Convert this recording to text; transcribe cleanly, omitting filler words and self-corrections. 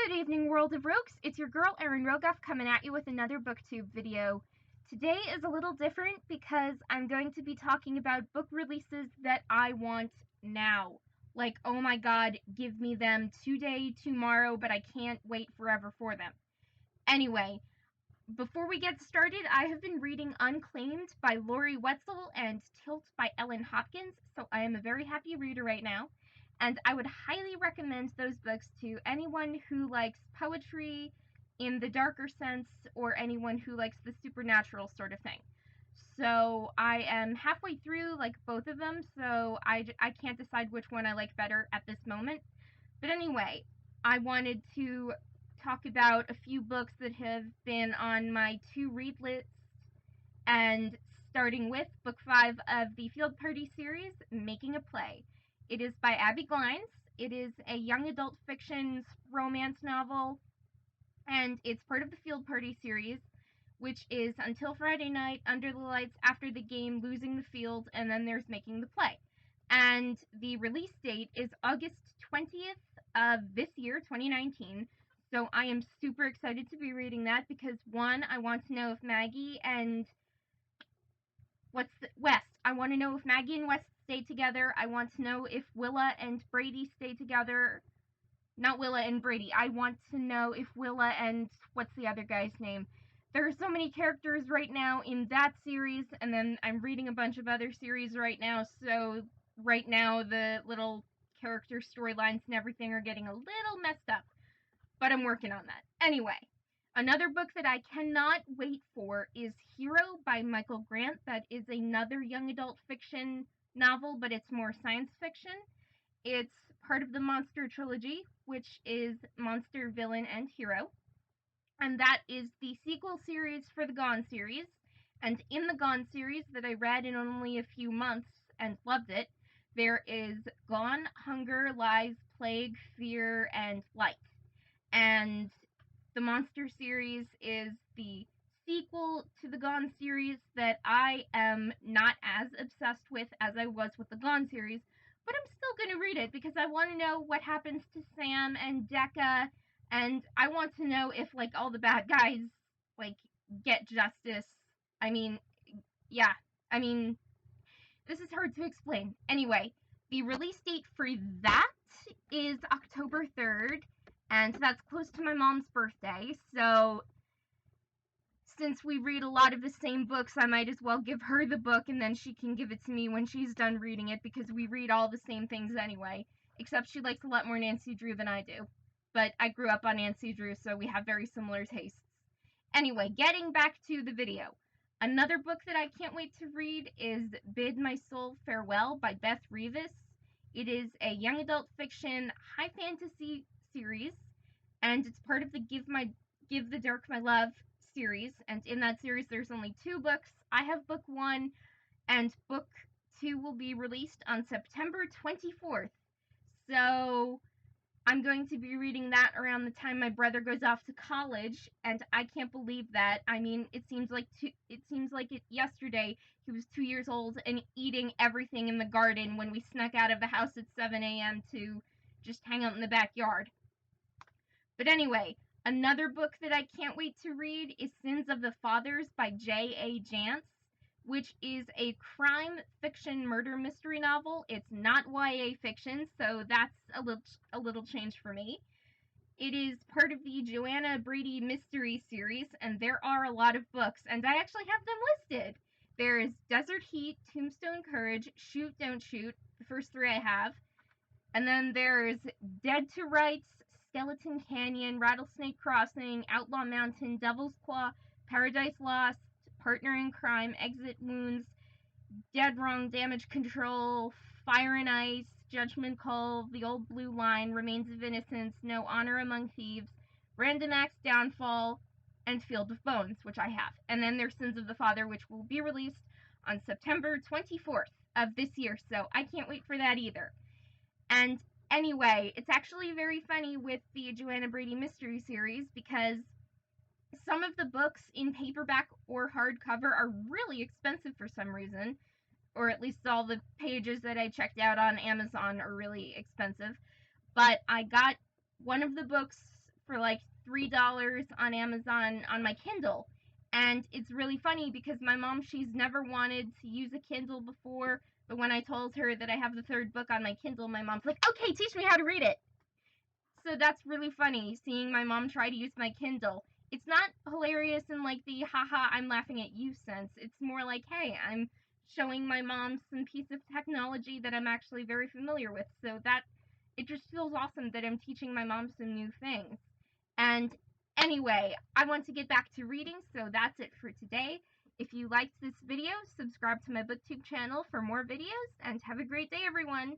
Good evening, World of Rogues. It's your girl, Erin Rogoff, coming at you with another booktube video. Today is a little different because I'm going to be talking about book releases that I want now. Like, oh my god, give me them today, tomorrow, but I can't wait forever for them. Anyway, before we get started, I have been reading Unclaimed by Laurie, Wetzel and Tilt by Ellen Hopkins, so I am a very happy reader right now. And I would highly recommend those books to anyone who likes poetry in the darker sense or anyone who likes the supernatural sort of thing. So I am halfway through like both of them, so I can't decide which one I like better at this moment. But anyway, I wanted to talk about a few books that have been on my to-read list, and starting with Book 5 of the Field Party series, Making a Play. It is by Abby Glines. It is a young adult fiction romance novel, and it's part of the Field Party series, which is Until Friday Night, Under the Lights, After the Game, Losing the Field, and then there's Making the Play. And the release date is August 20th of this year, 2019. So I am super excited to be reading that because, one, I want to know if Maggie and West. I want to know if Maggie and West stay together. I want to know if Willa and Brady stay together. Not Willa and Brady. I want to know if Willa and what's the other guy's name? There are so many characters right now in that series, and then I'm reading a bunch of other series right now, so right now the little character storylines and everything are getting a little messed up. But I'm working on that. Anyway, another book that I cannot wait for is Hero by Michael Grant. That is another young adult fiction novel, but it's more science fiction. It's part of the Monster trilogy, which is Monster, Villain, and Hero. And that is the sequel series for the Gone series. And in the Gone series that I read in only a few months and loved it, there is Gone, Hunger, Lies, Plague, Fear, and Light. And the Monster series is the sequel to the Gone series that I am not as obsessed with as I was with the Gone series, but I'm still going to read it because I want to know what happens to Sam and Decca, and I want to know if, like, all the bad guys, like, get justice. I mean, yeah, I mean, this is hard to explain. Anyway, the release date for that is October 3rd, and that's close to my mom's birthday, so since we read a lot of the same books, I might as well give her the book and then she can give it to me when she's done reading it because we read all the same things anyway, except she likes a lot more Nancy Drew than I do. But I grew up on Nancy Drew, so we have very similar tastes. Anyway, getting back to the video. Another book that I can't wait to read is Bid My Soul Farewell by Beth Revis. It is a young adult fiction high fantasy series, and it's part of the Give the Dark My Love series, and in that series there's only 2 books. I have book 1, and book 2 will be released on September 24th. So I'm going to be reading that around the time my brother goes off to college, and I can't believe that. I mean, it seems like yesterday he was 2 years old and eating everything in the garden when we snuck out of the house at 7 a.m. to just hang out in the backyard. But anyway, another book that I can't wait to read is Sins of the Fathers by J.A. Jance, which is a crime fiction murder mystery novel. It's not YA fiction, so that's a little change for me. It is part of the Joanna Brady mystery series, and there are a lot of books, and I actually have them listed. There is Desert Heat, Tombstone Courage, Shoot, Don't Shoot, the first 3 I have. And then there's Dead to Rights, Skeleton Canyon, Rattlesnake Crossing, Outlaw Mountain, Devil's Claw, Paradise Lost, Partner in Crime, Exit Wounds, Dead Wrong, Damage Control, Fire and Ice, Judgment Call, The Old Blue Line, Remains of Innocence, No Honor Among Thieves, Random Acts Downfall, and Field of Bones, which I have. And then there's Sins of the Father, which will be released on September 24th of this year, so I can't wait for that either. And anyway, it's actually very funny with the Joanna Brady mystery series because some of the books in paperback or hardcover are really expensive for some reason, or at least all the pages that I checked out on Amazon are really expensive. But I got one of the books for like $3 on Amazon on my Kindle. And it's really funny because my mom, she's never wanted to use a Kindle before, but when I told her that I have the third book on my Kindle, my mom's like, okay, teach me how to read it. So that's really funny, seeing my mom try to use my Kindle. It's not hilarious in like the haha, I'm laughing at you sense. It's more like, hey, I'm showing my mom some piece of technology that I'm actually very familiar with. So that it just feels awesome that I'm teaching my mom some new things. And anyway, I want to get back to reading, so that's it for today. If you liked this video, subscribe to my booktube channel for more videos, and have a great day, everyone!